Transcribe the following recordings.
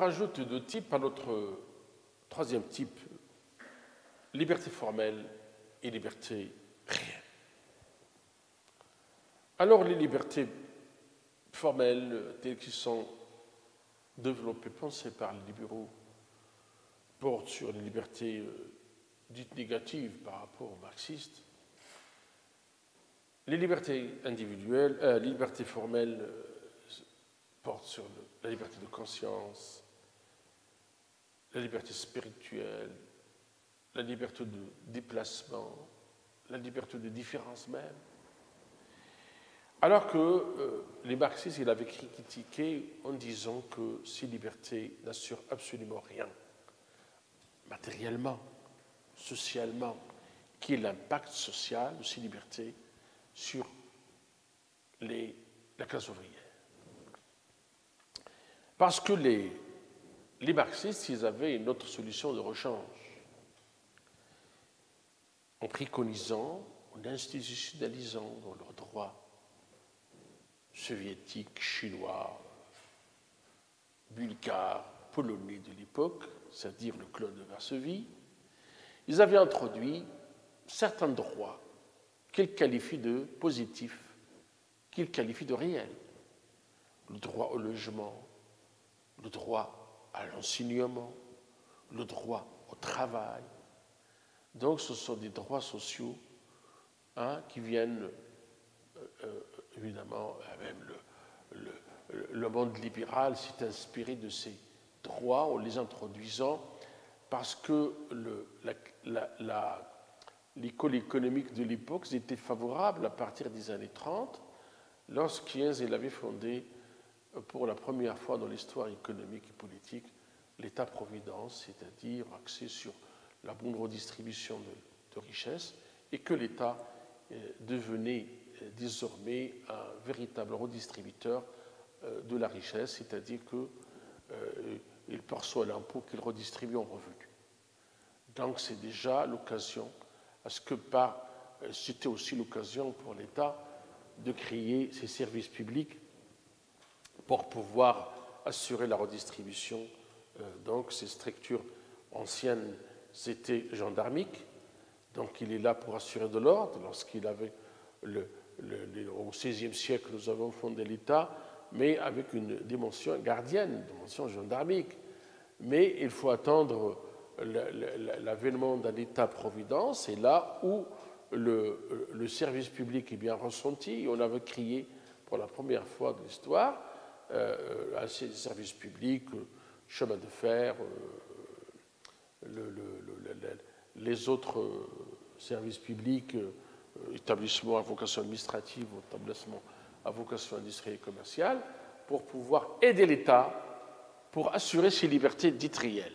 rajoute deux types à notre troisième type, liberté formelle et liberté réelle. Alors, les libertés formelles, telles qu'elles sont développées, pensées par les libéraux, portent sur les libertés dites négatives par rapport aux marxistes. Les libertés individuelles, les libertés formelles portent sur la liberté de conscience, la liberté spirituelle, la liberté de déplacement, la liberté de différence même. Alors que les marxistes, ils avaient critiqué en disant que ces libertés n'assurent absolument rien, matériellement, socialement, qui est l'impact social de ces libertés sur la classe ouvrière. Parce que les marxistes, ils avaient une autre solution de rechange, en préconisant, en institutionnalisant dans leurs droits soviétiques, chinois, bulgares, polonais de l'époque, c'est-à-dire le club de Varsovie, ils avaient introduit certains droits qu'ils qualifient de positifs, qu'ils qualifient de réels. Le droit au logement, le droit à l'enseignement, le droit au travail. Donc ce sont des droits sociaux qui viennent, évidemment, même le monde libéral s'est inspiré de ces droits en les introduisant parce que l'école économique de l'époque était favorable à partir des années 30, lorsqu'il avait fondé pour la première fois dans l'histoire économique et politique l'État-providence, c'est-à-dire axé sur la bonne redistribution de richesses, et que l'État devenait désormais un véritable redistributeur de la richesse, c'est-à-dire qu'il perçoit l'impôt qu'il redistribue en revenus. Donc c'est déjà l'occasion, parce que c'était aussi l'occasion pour l'État de créer ses services publics pour pouvoir assurer la redistribution. Donc ces structures anciennes, c'était gendarmique, donc il est là pour assurer de l'ordre. Lorsqu'il avait, au XVIe siècle, nous avons fondé l'État, mais avec une dimension gardienne, une dimension gendarmique. Mais il faut attendre l'avènement d'un État-providence, et là où le service public est bien ressenti, on avait créé pour la première fois de l'histoire un service public, chemin de fer, les autres services publics, établissements à vocation administrative, établissements à vocation industrielle et commerciale, pour pouvoir aider l'État pour assurer ses libertés dites réelles.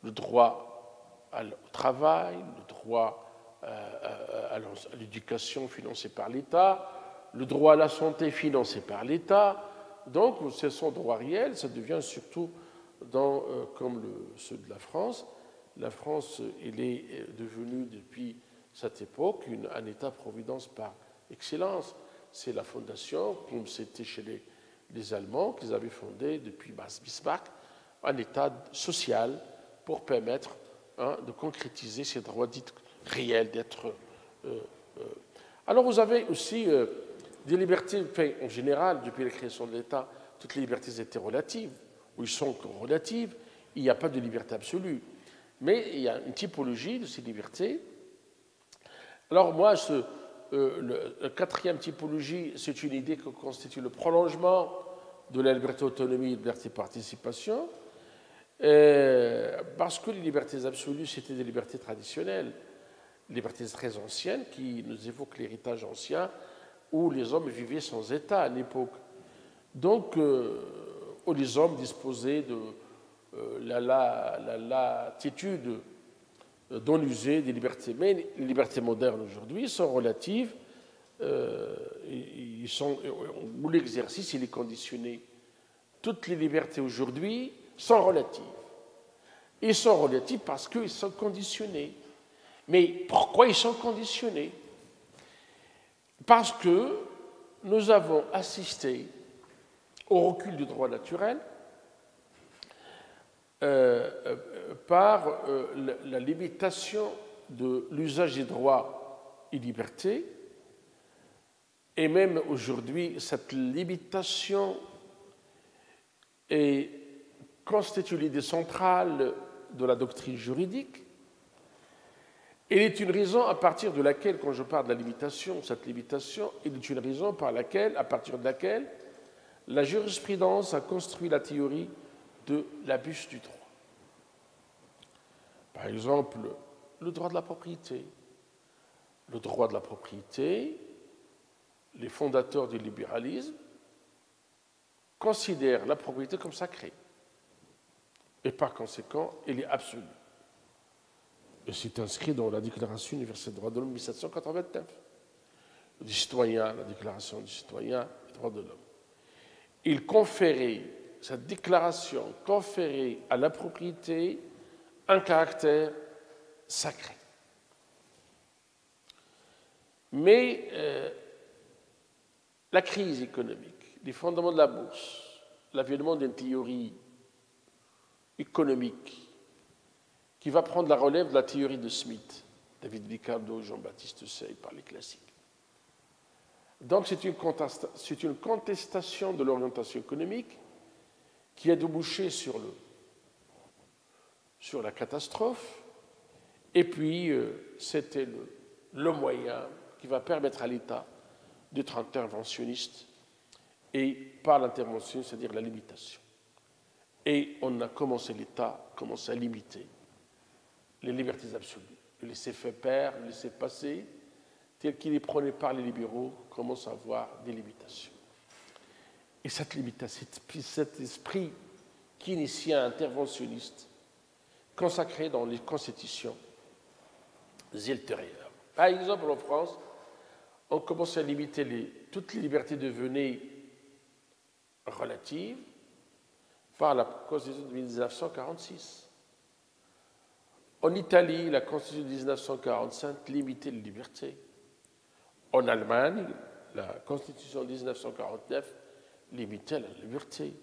Le droit au travail, le droit à l'éducation financée par l'État, le droit à la santé financé par l'État. Donc, ce sont droits réels, ça devient surtout comme ceux de la France. La France, elle est devenue depuis cette époque un État-providence par excellence. C'est la fondation, comme c'était chez les Allemands, qu'ils avaient fondé depuis Bismarck, un État social pour permettre de concrétiser ces droits dits réels d'être. Alors vous avez aussi des libertés, en général, depuis la création de l'État, toutes les libertés étaient relatives, ou ils sont relatives, il n'y a pas de liberté absolue. Mais il y a une typologie de ces libertés. Alors moi, la quatrième typologie, c'est une idée que constitue le prolongement de la liberté autonomie et de la liberté participation, parce que les libertés absolues, c'était des libertés traditionnelles, libertés très anciennes qui nous évoquent l'héritage ancien où les hommes vivaient sans État à l'époque. Donc, où les hommes disposaient de la latitude d'en user des libertés. Mais les libertés modernes aujourd'hui sont relatives, où l'exercice il est conditionné. Toutes les libertés aujourd'hui sont relatives. Ils sont relatifs parce qu'ils sont conditionnés. Mais pourquoi ils sont conditionnés? Parce que nous avons assisté au recul du droit naturel par la limitation de l'usage des droits et libertés. Et même aujourd'hui, cette limitation constitue l'idée centrale de la doctrine juridique. Elle est une raison à partir de laquelle, quand je parle de la limitation, cette limitation, elle est une raison à partir de laquelle la jurisprudence a construit la théorie de l'abus du droit. Par exemple, le droit de la propriété. Le droit de la propriété, les fondateurs du libéralisme considèrent la propriété comme sacrée. Et par conséquent, elle est absolue. Et c'est inscrit dans la Déclaration universelle des droits de l'homme de 1789. Du citoyen, la Déclaration du citoyen et des droits de l'homme. Cette déclaration conférait à la propriété un caractère sacré. Mais la crise économique, les fondements de la bourse, l'avènement d'une théorie économique qui va prendre la relève de la théorie de Smith, David Ricardo, Jean-Baptiste Say, par les classiques. Donc c'est une contestation de l'orientation économique qui a débouché sur la catastrophe, et puis c'était le moyen qui va permettre à l'État d'être interventionniste, et par l'intervention, c'est-à-dire la limitation. Et l'État a commencé à limiter les libertés absolues. Le laisser-faire, le laisser-passer, tel qu'il est prôné par les libéraux, commence à avoir des limitations. Et cette limitation, cet esprit qui initie un interventionniste consacré dans les constitutions ultérieures. Par exemple, en France, on commence à limiter toutes les libertés devenaient relatives par la Constitution de 1946. En Italie, la Constitution de 1945 limitait les libertés. En Allemagne, la Constitution de 1949 limitait la liberté.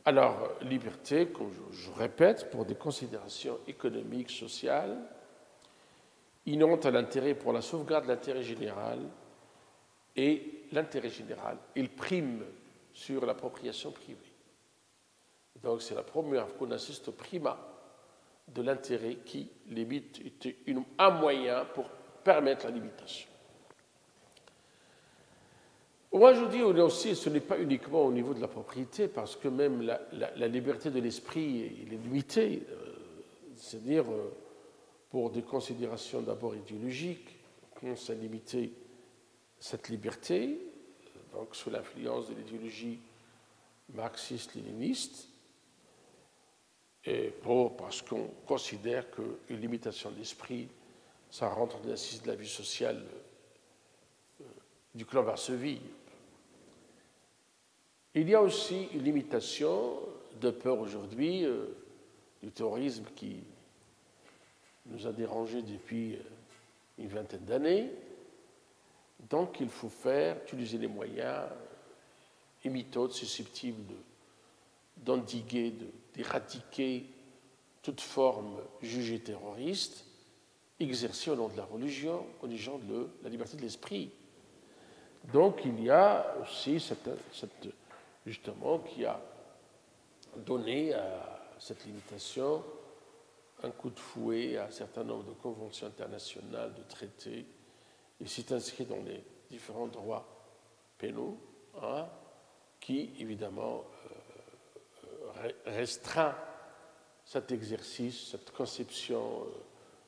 Alors, liberté, comme je répète, pour des considérations économiques, sociales, inhérentes à l'intérêt pour la sauvegarde de l'intérêt général, et l'intérêt général, il prime sur l'appropriation privée. Donc, c'est la première fois qu'on assiste au primat de l'intérêt qui limite un moyen pour permettre la limitation. Moi, je dis aussi, ce n'est pas uniquement au niveau de la propriété, parce que même la liberté de l'esprit est limitée, c'est-à-dire pour des considérations d'abord idéologiques, on commence à limiter cette liberté, donc sous l'influence de l'idéologie marxiste-léniniste, parce qu'on considère qu'une limitation de l'esprit, ça rentre dans l'assise de la vie sociale du clan Varsovie. Il y a aussi une limitation de peur aujourd'hui du terrorisme qui nous a dérangés depuis une vingtaine d'années. Donc il faut utiliser les moyens et méthodes susceptibles d'endiguer, d'éradiquer toute forme jugée terroriste exercée au nom de la religion, au nom de la liberté de l'esprit. Donc il y a aussi justement qui a donné à cette limitation un coup de fouet à un certain nombre de conventions internationales, de traités, et c'est inscrit dans les différents droits pénaux, qui évidemment restreint cet exercice, cette conception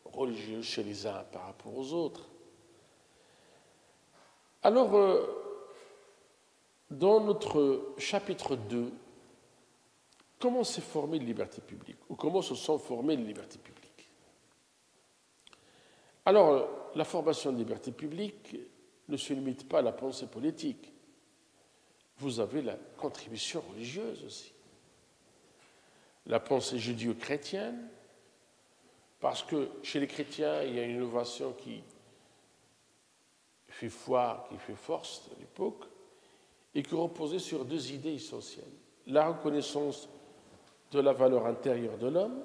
religieuse chez les uns par rapport aux autres. Alors, dans notre chapitre 2, comment s'est formée la liberté publique, ou comment se sont formées les libertés publiques? Alors, la formation de liberté publique ne se limite pas à la pensée politique. Vous avez la contribution religieuse aussi. La pensée judéo-chrétienne, parce que chez les chrétiens, il y a une innovation qui fait foi, qui fait force à l'époque, et qui reposait sur deux idées essentielles. La reconnaissance de la valeur intérieure de l'homme,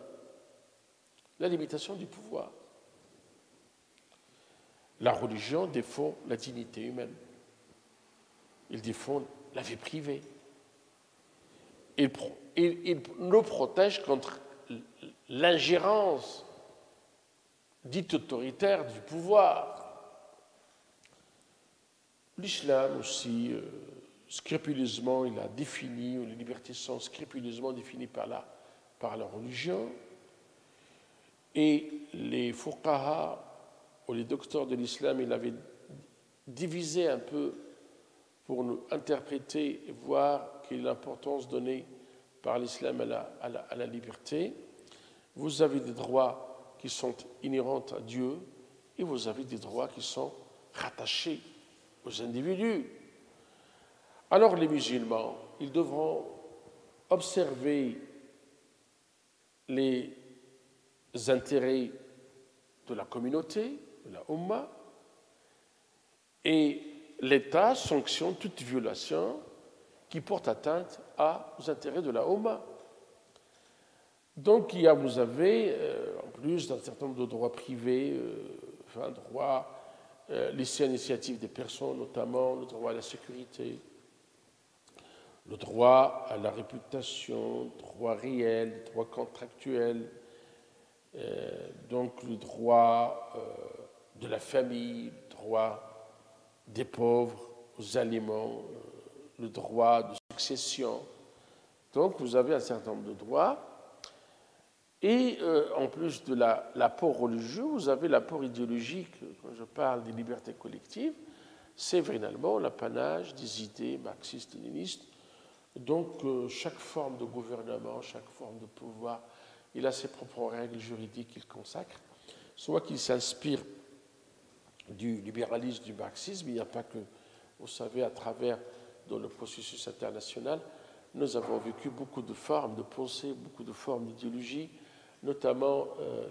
la limitation du pouvoir. La religion défend la dignité humaine. Il défend la vie privée. Il nous protège contre l'ingérence dite autoritaire du pouvoir. L'islam aussi, scrupuleusement, il a défini, ou les libertés sont scrupuleusement définies par la religion. Et les fuqaha, ou les docteurs de l'islam, ils avaient divisé un peu pour nous interpréter et voir quelle est l'importance donnée par l'islam à la liberté. Vous avez des droits qui sont inhérents à Dieu et vous avez des droits qui sont rattachés aux individus. Alors les musulmans, ils devront observer les intérêts de la communauté, de la Ummah, et l'État sanctionne toute violation qui porte atteinte aux intérêts de la Ummah. Donc, vous avez, en plus d'un certain nombre de droits privés, droits laissés à l'initiative des personnes, notamment le droit à la sécurité, le droit à la réputation, le droit réel, le droit contractuel, donc le droit de la famille, le droit des pauvres aux aliments, le droit de succession. Donc vous avez un certain nombre de droits. Et en plus de l'apport religieux, vous avez l'apport idéologique. Quand je parle des libertés collectives, c'est finalement l'apanage des idées marxistes-léninistes. Donc chaque forme de gouvernement, chaque forme de pouvoir, il a ses propres règles juridiques qu'il consacre, soit qu'il s'inspire du libéralisme, du marxisme. Il n'y a pas que, vous savez, à travers dans le processus international, nous avons vécu beaucoup de formes de pensée, beaucoup de formes d'idéologie, notamment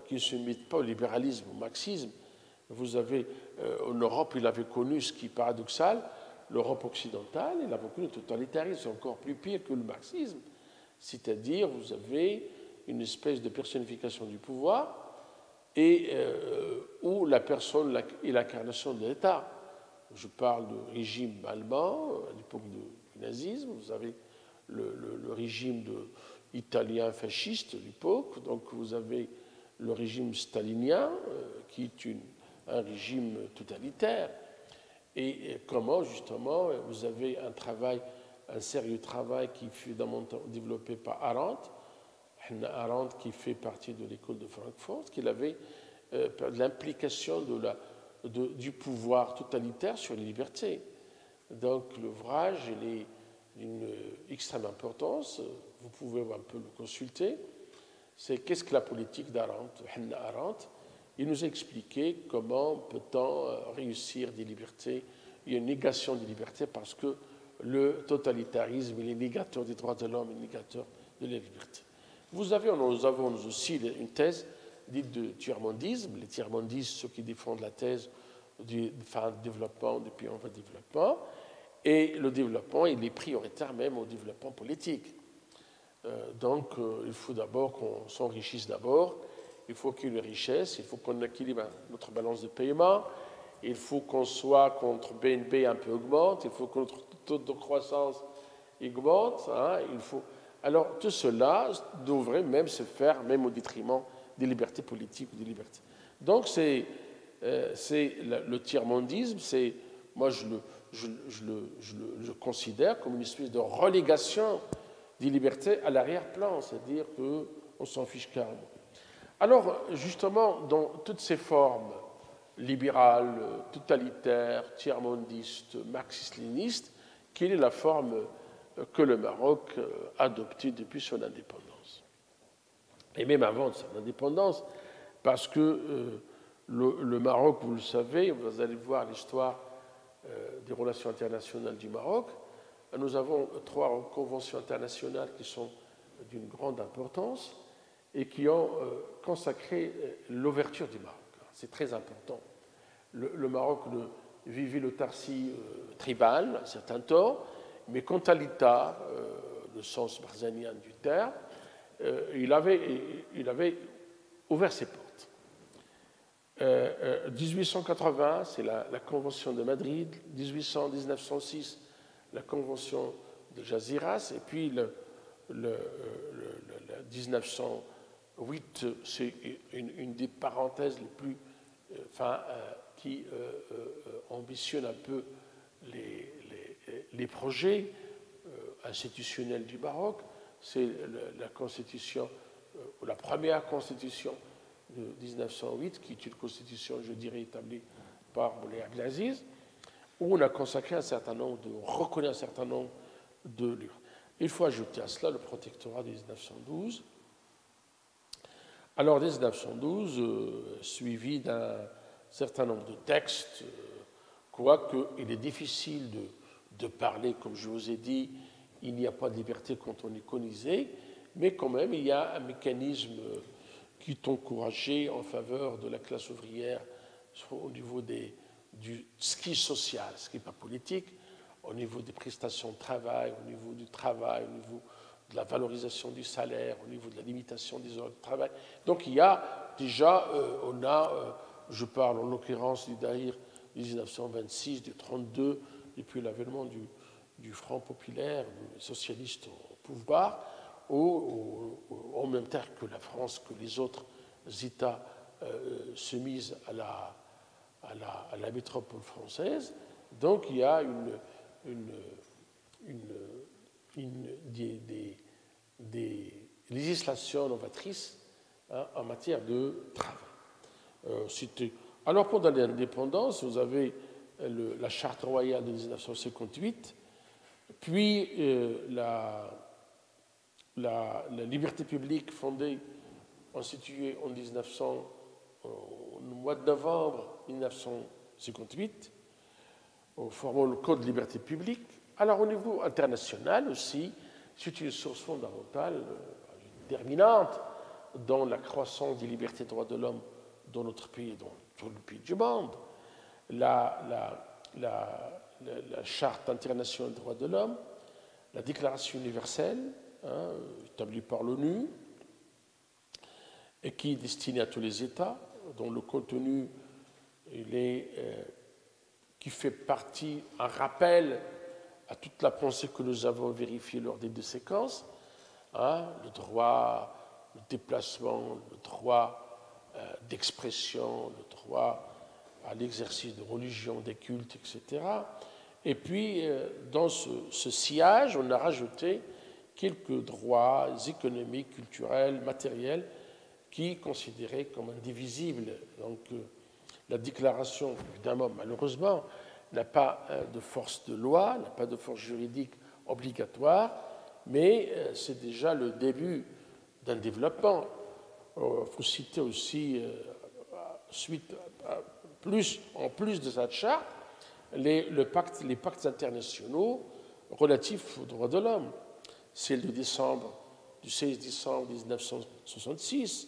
qui ne se limitent pas au libéralisme, au marxisme. Vous avez, en Europe, il avait connu ce qui est paradoxal, l'Europe occidentale, il avait connu le totalitarisme, c'est encore plus pire que le marxisme. C'est-à-dire, vous avez une espèce de personnification du pouvoir et où la personne est l'incarnation de l'État. Je parle du régime allemand, à l'époque du nazisme, vous avez le régime italien fasciste de l'époque, donc vous avez le régime stalinien, qui est un régime totalitaire. Et comment, justement, vous avez un sérieux travail qui fut développé par Arendt, qui fait partie de l'école de Francfort, qu'il avait l'implication du pouvoir totalitaire sur les libertés. Donc l'ouvrage est d'une extrême importance, vous pouvez un peu le consulter. C'est qu'est-ce que la politique d'Arendt, Hannah Arendt. Il nous a expliqué comment peut-on réussir des libertés. Il y a une négation des libertés parce que le totalitarisme il est négateur des droits de l'homme, il est négateur de la liberté. Nous avons aussi une thèse dite de tiers-mondisme. Les tiers-mondistes, ceux qui défendent la thèse du développement, du pays en voie de développement. Et le développement, il est prioritaire même au développement politique. Donc, il faut d'abord qu'on s'enrichisse d'abord. Il faut qu'il y ait une richesse, il faut qu'on équilibre notre balance de paiement, il faut qu'on soit contre BNP un peu augmente, il faut que notre taux de croissance augmente. Alors, tout cela devrait même se faire, même au détriment des libertés politiques ou des libertés. Donc, c'est le tiers-mondisme, moi je le considère comme une espèce de relégation des libertés à l'arrière-plan, c'est-à-dire qu'on s'en fiche carrément. Alors, justement, dans toutes ces formes libérales, totalitaires, tiers-mondistes, marxistes-léninistes, quelle est la forme que le Maroc a adoptée depuis son indépendance? Et même avant son indépendance, parce que le Maroc, vous le savez, vous allez voir l'histoire des relations internationales du Maroc, nous avons 3 conventions internationales qui sont d'une grande importance et qui ont consacré l'ouverture du Maroc. C'est très important. Le Maroc vivait l'autarcie tribale un certain temps, mais quant à l'État, le sens barzanien du terme, il avait ouvert ses portes. 1880, c'est la Convention de Madrid, 1906, la Convention de Jaziras, et puis 1908, c'est une des parenthèses les plus, qui ambitionne un peu les projets institutionnels du Maroc. C'est la constitution, la première constitution de 1908, qui est une constitution, je dirais, établie par Moulay Abdelaziz, où on a consacré un certain nombre reconnu un certain nombre de lieux. Il faut ajouter à cela le protectorat de 1912. Alors, 1912, suivi d'un certain nombre de textes, quoique il est difficile de parler, comme je vous ai dit, il n'y a pas de liberté quand on est colonisé, mais quand même, il y a un mécanisme qui est encouragé en faveur de la classe ouvrière au niveau du ski social, ce qui n'est pas politique, au niveau des prestations de travail, au niveau du travail, au niveau de la valorisation du salaire, au niveau de la limitation des heures de travail. Donc il y a déjà, je parle en l'occurrence du Daïr de 1926, du 32, depuis l'avènement du Front populaire, des socialistes au pouvoir, en même temps que la France, que les autres États se misent à la métropole française. Donc il y a des législations novatrices en matière de travail. Alors pendant l'indépendance, vous avez la Charte royale de 1958, puis la liberté publique fondée, instituée au mois de novembre 1958, formant le Code de liberté publique. Alors au niveau international aussi, c'est une source fondamentale, déterminante dans la croissance des libertés et droits de l'homme dans notre pays et dans tout le pays du monde. La Charte internationale des droits de l'homme, la Déclaration universelle, établie par l'ONU, et qui est destinée à tous les États, dont le contenu qui fait partie, un rappel à toute la pensée que nous avons vérifiée lors des deux séquences, le droit, le déplacement, le droit d'expression, le droit à l'exercice de religion, des cultes, etc. Et puis, dans ce sillage, on a rajouté quelques droits économiques, culturels, matériels, qui est considéré comme indivisible. Donc, la déclaration, évidemment, malheureusement, n'a pas de force de loi, n'a pas de force juridique obligatoire, mais c'est déjà le début d'un développement. Il faut citer aussi, en plus de cette charte, les pactes internationaux relatifs aux droits de l'homme. Celle du 16 décembre 1966,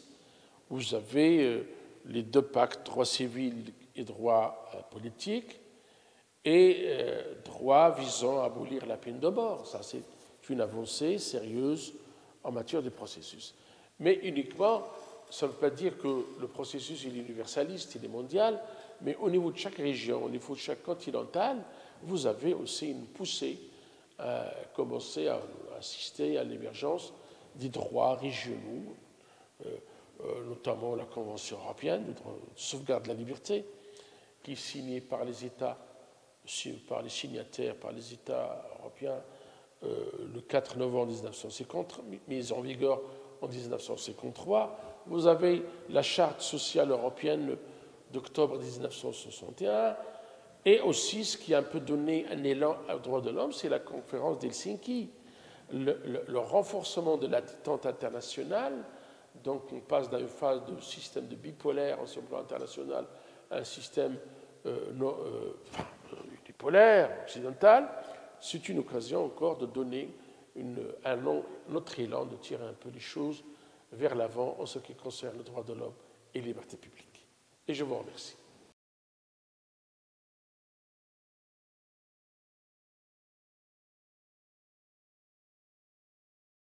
où vous avez les deux pactes, droits civils et droits politiques, et droits visant à abolir la peine de mort. Ça, c'est une avancée sérieuse en matière de processus. Mais uniquement, ça ne veut pas dire que le processus est universaliste, il est mondial, mais au niveau de chaque région, au niveau de chaque continental, vous avez aussi une poussée à commencer à assister à l'émergence des droits régionaux, notamment la Convention européenne de sauvegarde de la liberté, qui est signée par les États, par les signataires, par les États européens le 4 novembre 1950, mise en vigueur en 1953. Vous avez la Charte sociale européenne d'octobre 1961, et aussi ce qui a un peu donné un élan aux droits de l'homme, c'est la conférence d'Helsinki. Le renforcement de la détente internationale, donc on passe d'une phase de système de bipolaire sur le plan international à un système unipolaire, occidental. C'est une occasion encore de donner un autre élan, de tirer un peu les choses vers l'avant en ce qui concerne le droit de l'homme et les libertés publiques. Et je vous remercie.